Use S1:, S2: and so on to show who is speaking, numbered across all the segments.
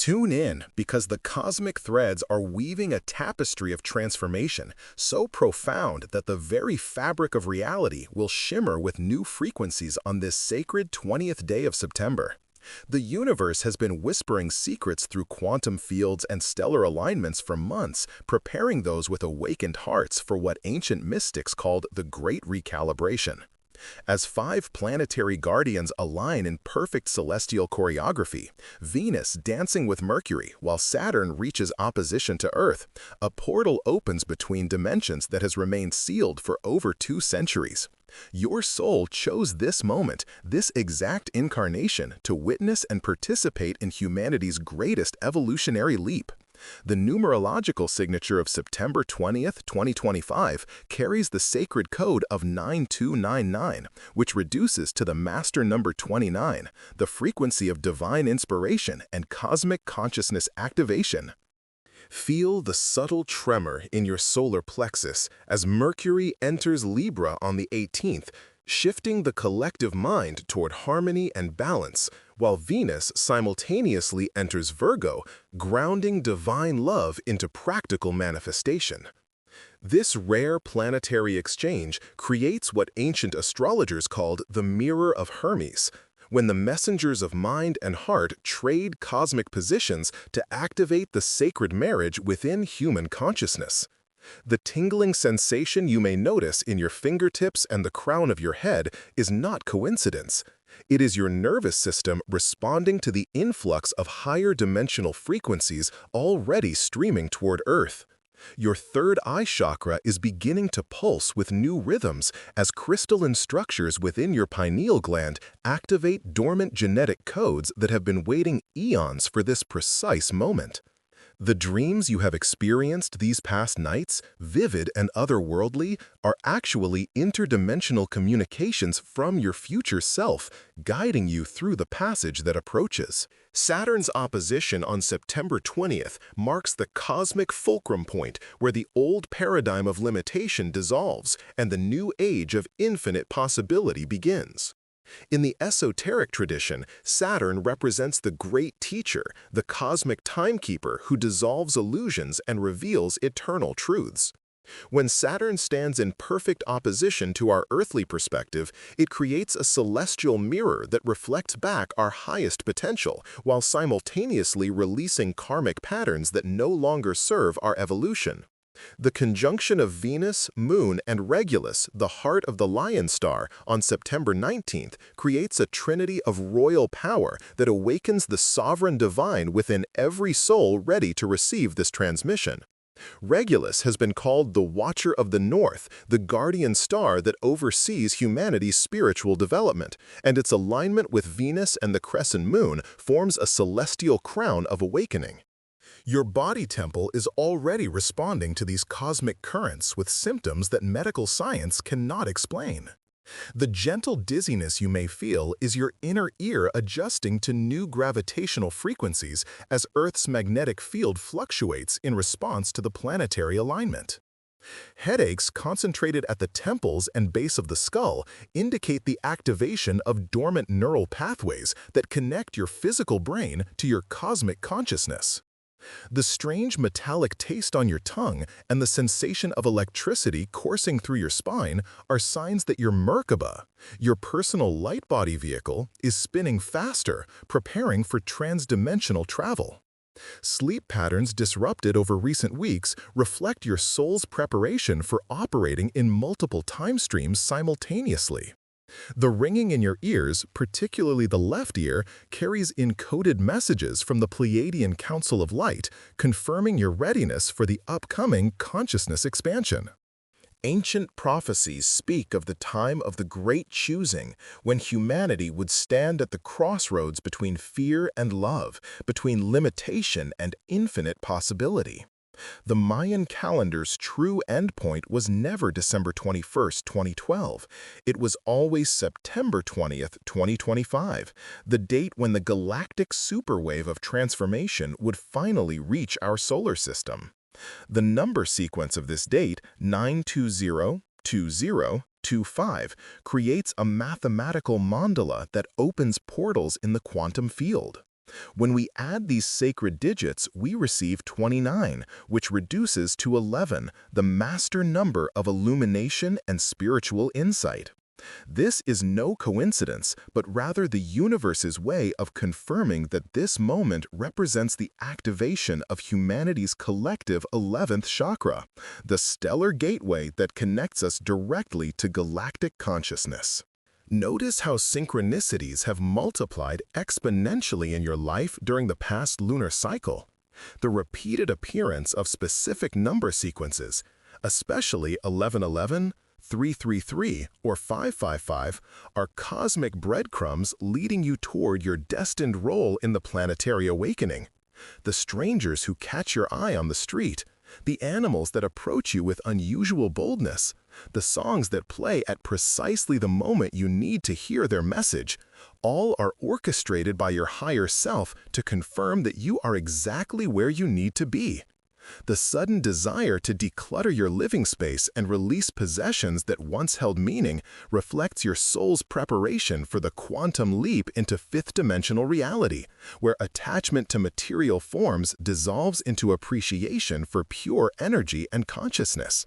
S1: Tune in because the cosmic threads are weaving a tapestry of transformation so profound that the very fabric of reality will shimmer with new frequencies on this sacred 20th day of September. The universe has been whispering secrets through quantum fields and stellar alignments for months, preparing those with awakened hearts for what ancient mystics called the Great Recalibration. As five planetary guardians align in perfect celestial choreography, Venus dancing with Mercury while Saturn reaches opposition to Earth, a portal opens between dimensions that has remained sealed for over 2 centuries. Your soul chose this moment, this exact incarnation, to witness and participate in humanity's greatest evolutionary leap. The numerological signature of September 20th, 2025 carries the sacred code of 9299, which reduces to the master number 29, the frequency of divine inspiration and cosmic consciousness activation. Feel the subtle tremor in your solar plexus as Mercury enters Libra on the 18th, shifting the collective mind toward harmony and balance, while Venus simultaneously enters Virgo, grounding divine love into practical manifestation. This rare planetary exchange creates what ancient astrologers called the Mirror of Hermes, when the messengers of mind and heart trade cosmic positions to activate the sacred marriage within human consciousness. The tingling sensation you may notice in your fingertips and the crown of your head is not coincidence. It is your nervous system responding to the influx of higher dimensional frequencies already streaming toward Earth. Your third eye chakra is beginning to pulse with new rhythms as crystalline structures within your pineal gland activate dormant genetic codes that have been waiting eons for this precise moment. The dreams you have experienced these past nights, vivid and otherworldly, are actually interdimensional communications from your future self, guiding you through the passage that approaches. Saturn's opposition on September 20th marks the cosmic fulcrum point where the old paradigm of limitation dissolves and the new age of infinite possibility begins. In the esoteric tradition, Saturn represents the great teacher, the cosmic timekeeper who dissolves illusions and reveals eternal truths. When Saturn stands in perfect opposition to our earthly perspective, it creates a celestial mirror that reflects back our highest potential while simultaneously releasing karmic patterns that no longer serve our evolution. The conjunction of Venus, Moon, and Regulus, the heart of the Lion Star, on September 19th creates a trinity of royal power that awakens the sovereign divine within every soul ready to receive this transmission. Regulus has been called the Watcher of the North, the guardian star that oversees humanity's spiritual development, and its alignment with Venus and the crescent moon forms a celestial crown of awakening. Your body temple is already responding to these cosmic currents with symptoms that medical science cannot explain. The gentle dizziness you may feel is your inner ear adjusting to new gravitational frequencies as Earth's magnetic field fluctuates in response to the planetary alignment. Headaches concentrated at the temples and base of the skull indicate the activation of dormant neural pathways that connect your physical brain to your cosmic consciousness. The strange metallic taste on your tongue and the sensation of electricity coursing through your spine are signs that your Merkaba, your personal light body vehicle, is spinning faster, preparing for transdimensional travel. Sleep patterns disrupted over recent weeks reflect your soul's preparation for operating in multiple time streams simultaneously. The ringing in your ears, particularly the left ear, carries encoded messages from the Pleiadian Council of Light, confirming your readiness for the upcoming consciousness expansion. Ancient prophecies speak of the time of the great choosing, when humanity would stand at the crossroads between fear and love, between limitation and infinite possibility. The Mayan calendar's true endpoint was never December 21st, 2012. It was always September 20th, 2025, the date when the galactic superwave of transformation would finally reach our solar system. The number sequence of this date, 9202025, creates a mathematical mandala that opens portals in the quantum field. When we add these sacred digits, we receive 29, which reduces to 11, the master number of illumination and spiritual insight. This is no coincidence, but rather the universe's way of confirming that this moment represents the activation of humanity's collective 11th chakra, the stellar gateway that connects us directly to galactic consciousness. Notice how synchronicities have multiplied exponentially in your life during the past lunar cycle. The repeated appearance of specific number sequences, especially 1111, 333, or 555, are cosmic breadcrumbs leading you toward your destined role in the planetary awakening. The strangers who catch your eye on the street, the animals that approach you with unusual boldness, the songs that play at precisely the moment you need to hear their message, all are orchestrated by your higher self to confirm that you are exactly where you need to be. The sudden desire to declutter your living space and release possessions that once held meaning reflects your soul's preparation for the quantum leap into fifth-dimensional reality, where attachment to material forms dissolves into appreciation for pure energy and consciousness.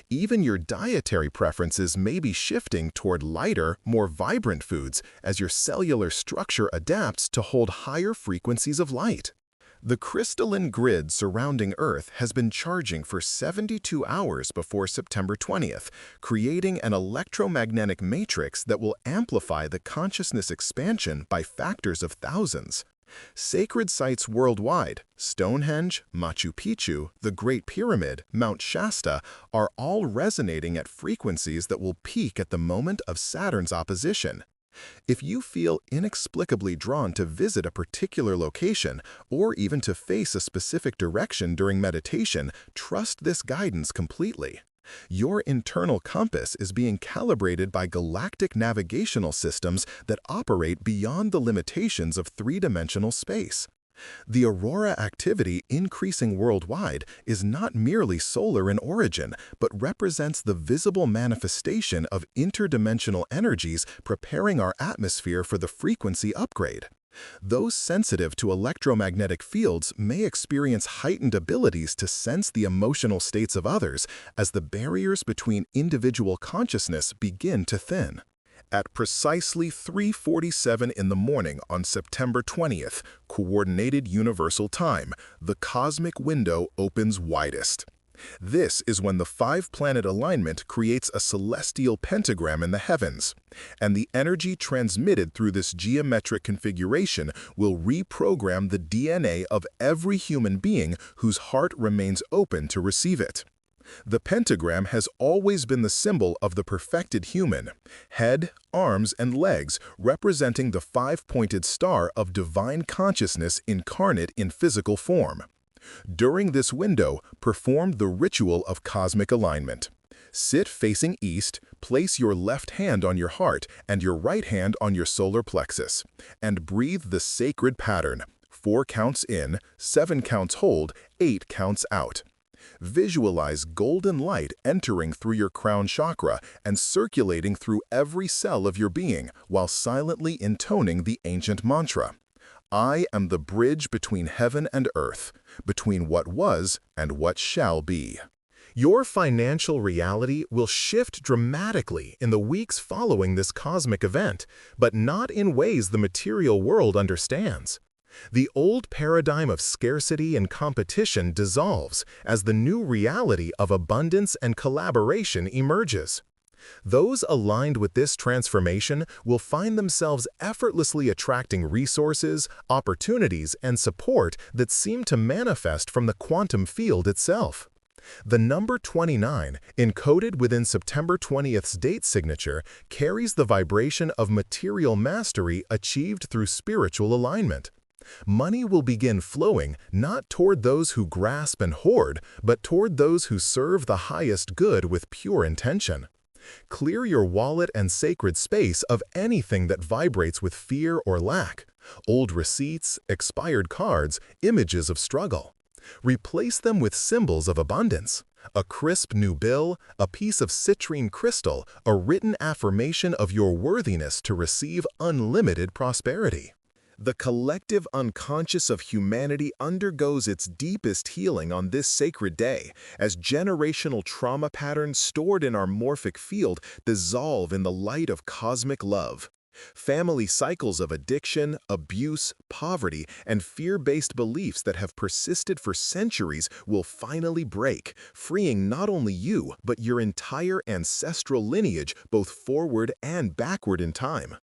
S1: Even your dietary preferences may be shifting toward lighter, more vibrant foods as your cellular structure adapts to hold higher frequencies of light. The crystalline grid surrounding Earth has been charging for 72 hours before September 20th, creating an electromagnetic matrix that will amplify the consciousness expansion by factors of thousands. Sacred sites worldwide, Stonehenge, Machu Picchu, the Great Pyramid, Mount Shasta, are all resonating at frequencies that will peak at the moment of Saturn's opposition. If you feel inexplicably drawn to visit a particular location or even to face a specific direction during meditation, trust this guidance completely. Your internal compass is being calibrated by galactic navigational systems that operate beyond the limitations of three-dimensional space. The aurora activity increasing worldwide is not merely solar in origin, but represents the visible manifestation of interdimensional energies preparing our atmosphere for the frequency upgrade. Those sensitive to electromagnetic fields may experience heightened abilities to sense the emotional states of others as the barriers between individual consciousness begin to thin. At precisely 3:47 in the morning on September 20th, Coordinated Universal Time, the cosmic window opens widest. This is when the five-planet alignment creates a celestial pentagram in the heavens, and the energy transmitted through this geometric configuration will reprogram the DNA of every human being whose heart remains open to receive it. The pentagram has always been the symbol of the perfected human, head, arms, and legs representing the five-pointed star of divine consciousness incarnate in physical form. During this window, perform the ritual of cosmic alignment. Sit facing east, place your left hand on your heart and your right hand on your solar plexus, and breathe the sacred pattern: 4 counts in, 7 counts hold, 8 counts out. Visualize golden light entering through your crown chakra and circulating through every cell of your being while silently intoning the ancient mantra: I am the bridge between heaven and earth, between what was and what shall be. Your financial reality will shift dramatically in the weeks following this cosmic event, but not in ways the material world understands. The old paradigm of scarcity and competition dissolves as the new reality of abundance and collaboration emerges. Those aligned with this transformation will find themselves effortlessly attracting resources, opportunities, and support that seem to manifest from the quantum field itself. The number 29, encoded within September 20th's date signature, carries the vibration of material mastery achieved through spiritual alignment. Money will begin flowing not toward those who grasp and hoard, but toward those who serve the highest good with pure intention. Clear your wallet and sacred space of anything that vibrates with fear or lack: old receipts, expired cards, images of struggle. Replace them with symbols of abundance: a crisp new bill, a piece of citrine crystal, a written affirmation of your worthiness to receive unlimited prosperity. The collective unconscious of humanity undergoes its deepest healing on this sacred day, as generational trauma patterns stored in our morphic field dissolve in the light of cosmic love. Family cycles of addiction, abuse, poverty, and fear-based beliefs that have persisted for centuries will finally break, freeing not only you, but your entire ancestral lineage both forward and backward in time.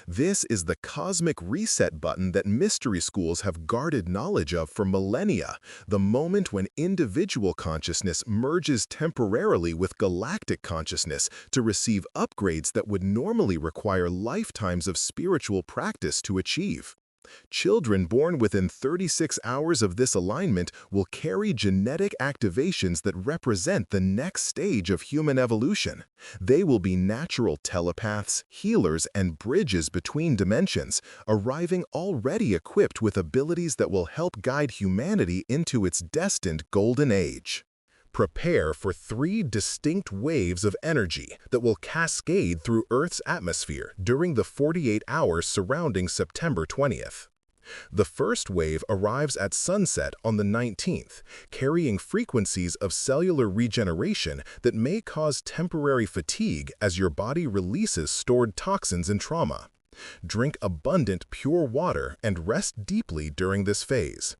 S1: This is the cosmic reset button that mystery schools have guarded knowledge of for millennia, the moment when individual consciousness merges temporarily with galactic consciousness to receive upgrades that would normally require lifetimes of spiritual practice to achieve. Children born within 36 hours of this alignment will carry genetic activations that represent the next stage of human evolution. They will be natural telepaths, healers, and bridges between dimensions, arriving already equipped with abilities that will help guide humanity into its destined golden age. Prepare for 3 distinct waves of energy that will cascade through Earth's atmosphere during the 48 hours surrounding September 20th. The first wave arrives at sunset on the 19th, carrying frequencies of cellular regeneration that may cause temporary fatigue as your body releases stored toxins and trauma. Drink abundant, pure water and rest deeply during this phase.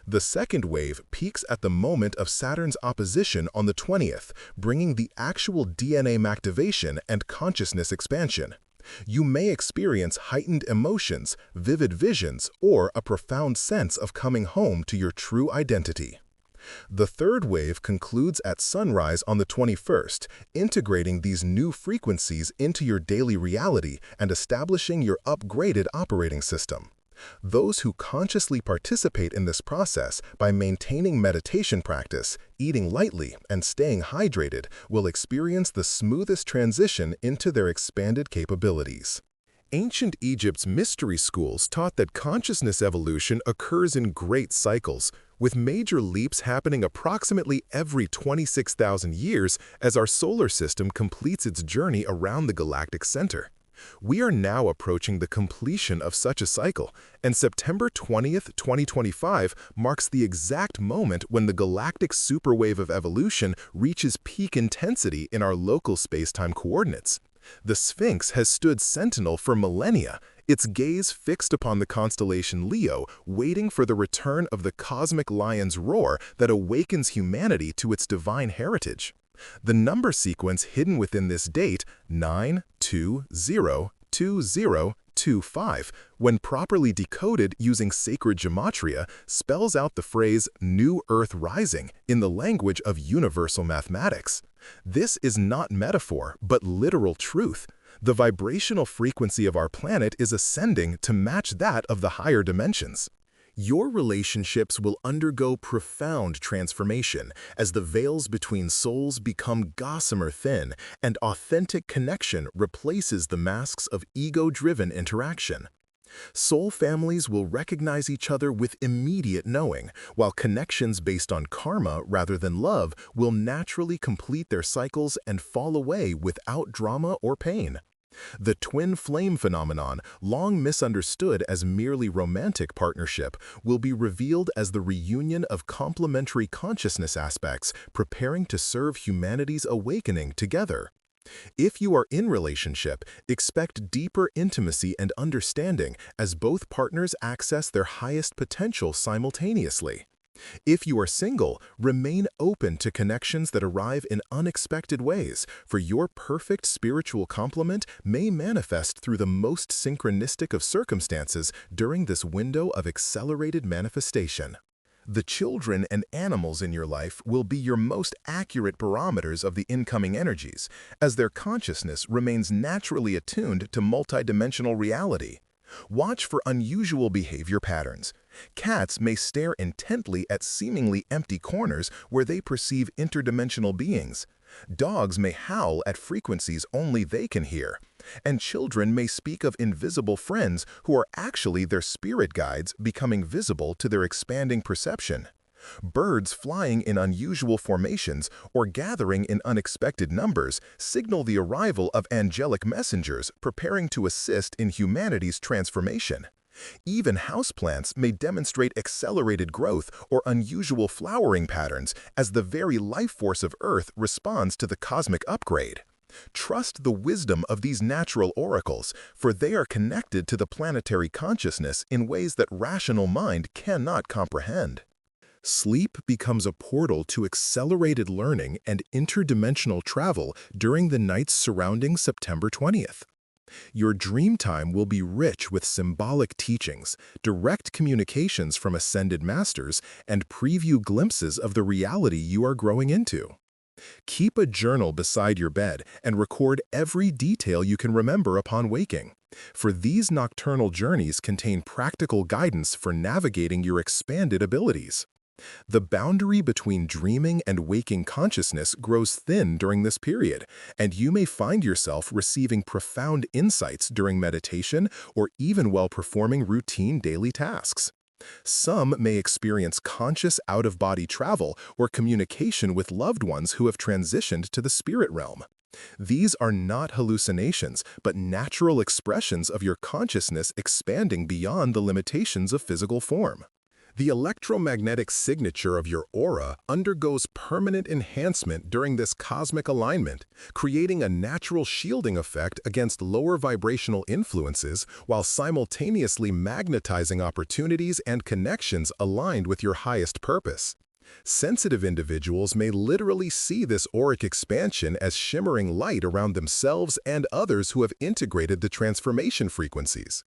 S1: The second wave peaks at the moment of Saturn's opposition on the 20th, bringing the actual DNA activation and consciousness expansion. You may experience heightened emotions, vivid visions, or a profound sense of coming home to your true identity. The third wave concludes at sunrise on the 21st, integrating these new frequencies into your daily reality and establishing your upgraded operating system. Those who consciously participate in this process by maintaining meditation practice, eating lightly, and staying hydrated will experience the smoothest transition into their expanded capabilities. Ancient Egypt's mystery schools taught that consciousness evolution occurs in great cycles, with major leaps happening approximately every 26,000 years as our solar system completes its journey around the galactic center. We are now approaching the completion of such a cycle, and September 20th, 2025 marks the exact moment when the galactic superwave of evolution reaches peak intensity in our local space-time coordinates. The Sphinx has stood sentinel for millennia, its gaze fixed upon the constellation Leo, waiting for the return of the cosmic lion's roar that awakens humanity to its divine heritage. The number sequence hidden within this date, 9202025, when properly decoded using sacred gematria, spells out the phrase "New Earth Rising" in the language of universal mathematics. This is not metaphor, but literal truth. The vibrational frequency of our planet is ascending to match that of the higher dimensions. Your relationships will undergo profound transformation as the veils between souls become gossamer thin and authentic connection replaces the masks of ego-driven interaction. Soul families will recognize each other with immediate knowing, while connections based on karma rather than love will naturally complete their cycles and fall away without drama or pain. The twin flame phenomenon, long misunderstood as merely romantic partnership, will be revealed as the reunion of complementary consciousness aspects preparing to serve humanity's awakening together. If you are in relationship, expect deeper intimacy and understanding as both partners access their highest potential simultaneously. If you are single, remain open to connections that arrive in unexpected ways, for your perfect spiritual complement may manifest through the most synchronistic of circumstances during this window of accelerated manifestation. The children and animals in your life will be your most accurate barometers of the incoming energies, as their consciousness remains naturally attuned to multidimensional reality. Watch for unusual behavior patterns. Cats may stare intently at seemingly empty corners where they perceive interdimensional beings. Dogs may howl at frequencies only they can hear. And children may speak of invisible friends who are actually their spirit guides becoming visible to their expanding perception. Birds flying in unusual formations or gathering in unexpected numbers signal the arrival of angelic messengers preparing to assist in humanity's transformation. Even houseplants may demonstrate accelerated growth or unusual flowering patterns as the very life force of Earth responds to the cosmic upgrade. Trust the wisdom of these natural oracles, for they are connected to the planetary consciousness in ways that rational mind cannot comprehend. Sleep becomes a portal to accelerated learning and interdimensional travel during the nights surrounding September 20th. Your dream time will be rich with symbolic teachings, direct communications from ascended masters, and preview glimpses of the reality you are growing into. Keep a journal beside your bed and record every detail you can remember upon waking, for these nocturnal journeys contain practical guidance for navigating your expanded abilities. The boundary between dreaming and waking consciousness grows thin during this period, and you may find yourself receiving profound insights during meditation or even while performing routine daily tasks. Some may experience conscious out-of-body travel or communication with loved ones who have transitioned to the spirit realm. These are not hallucinations, but natural expressions of your consciousness expanding beyond the limitations of physical form. The electromagnetic signature of your aura undergoes permanent enhancement during this cosmic alignment, creating a natural shielding effect against lower vibrational influences while simultaneously magnetizing opportunities and connections aligned with your highest purpose. Sensitive individuals may literally see this auric expansion as shimmering light around themselves and others who have integrated the transformation frequencies.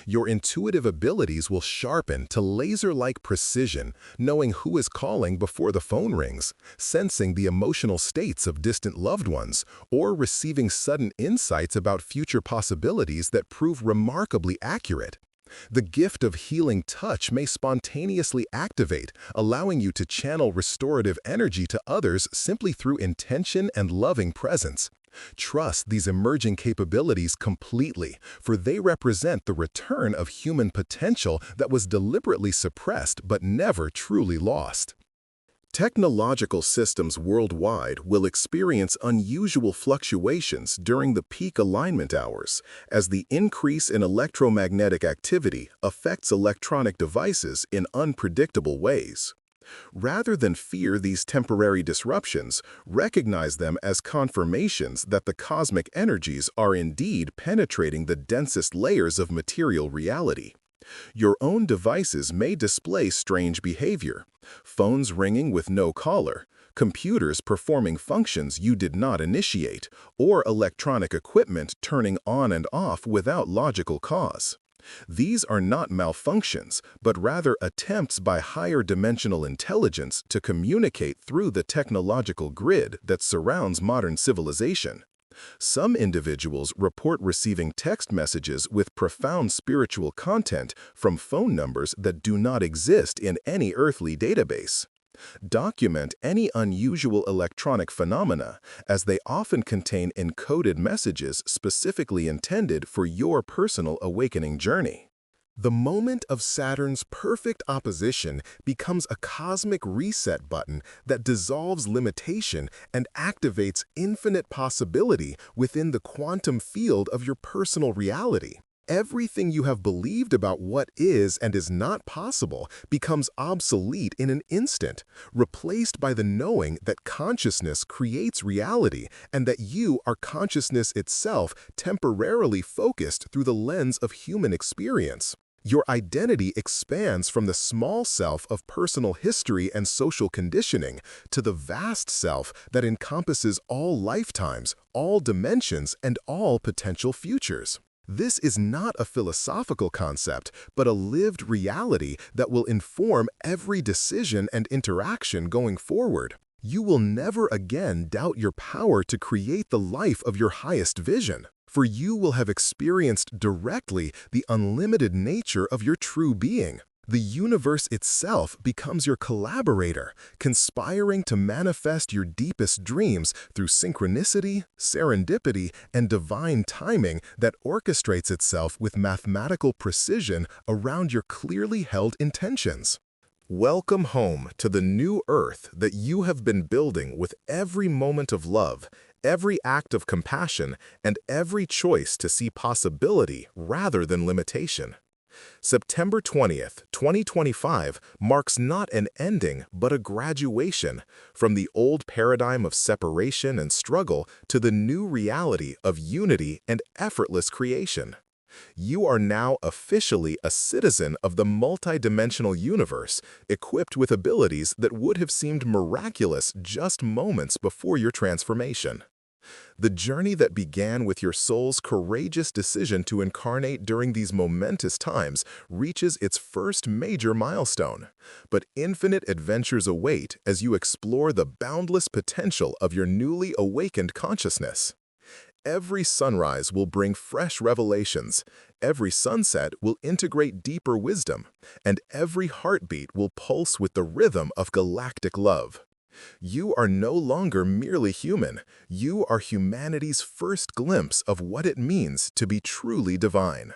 S1: Your intuitive abilities will sharpen to laser-like precision, knowing who is calling before the phone rings, sensing the emotional states of distant loved ones, or receiving sudden insights about future possibilities that prove remarkably accurate. The gift of healing touch may spontaneously activate, allowing you to channel restorative energy to others simply through intention and loving presence. Trust these emerging capabilities completely, for they represent the return of human potential that was deliberately suppressed but never truly lost. Technological systems worldwide will experience unusual fluctuations during the peak alignment hours, as the increase in electromagnetic activity affects electronic devices in unpredictable ways. Rather than fear these temporary disruptions, recognize them as confirmations that the cosmic energies are indeed penetrating the densest layers of material reality. Your own devices may display strange behavior, phones ringing with no caller, computers performing functions you did not initiate, or electronic equipment turning on and off without logical cause. These are not malfunctions, but rather attempts by higher dimensional intelligence to communicate through the technological grid that surrounds modern civilization. Some individuals report receiving text messages with profound spiritual content from phone numbers that do not exist in any earthly database. Document any unusual electronic phenomena, as they often contain encoded messages specifically intended for your personal awakening journey. The moment of Saturn's perfect opposition becomes a cosmic reset button that dissolves limitation and activates infinite possibility within the quantum field of your personal reality. Everything you have believed about what is and is not possible becomes obsolete in an instant, replaced by the knowing that consciousness creates reality and that you are consciousness itself temporarily focused through the lens of human experience. Your identity expands from the small self of personal history and social conditioning to the vast self that encompasses all lifetimes, all dimensions, and all potential futures. This is not a philosophical concept, but a lived reality that will inform every decision and interaction going forward. You will never again doubt your power to create the life of your highest vision, for you will have experienced directly the unlimited nature of your true being. The universe itself becomes your collaborator, conspiring to manifest your deepest dreams through synchronicity, serendipity, and divine timing that orchestrates itself with mathematical precision around your clearly held intentions. Welcome home to the new Earth that you have been building with every moment of love, every act of compassion, and every choice to see possibility rather than limitation. September 20th, 2025 marks not an ending but a graduation from the old paradigm of separation and struggle to the new reality of unity and effortless creation. You are now officially a citizen of the multidimensional universe, equipped with abilities that would have seemed miraculous just moments before your transformation. The journey that began with your soul's courageous decision to incarnate during these momentous times reaches its first major milestone. But infinite adventures await as you explore the boundless potential of your newly awakened consciousness. Every sunrise will bring fresh revelations, every sunset will integrate deeper wisdom, and every heartbeat will pulse with the rhythm of galactic love. You are no longer merely human, you are humanity's first glimpse of what it means to be truly divine.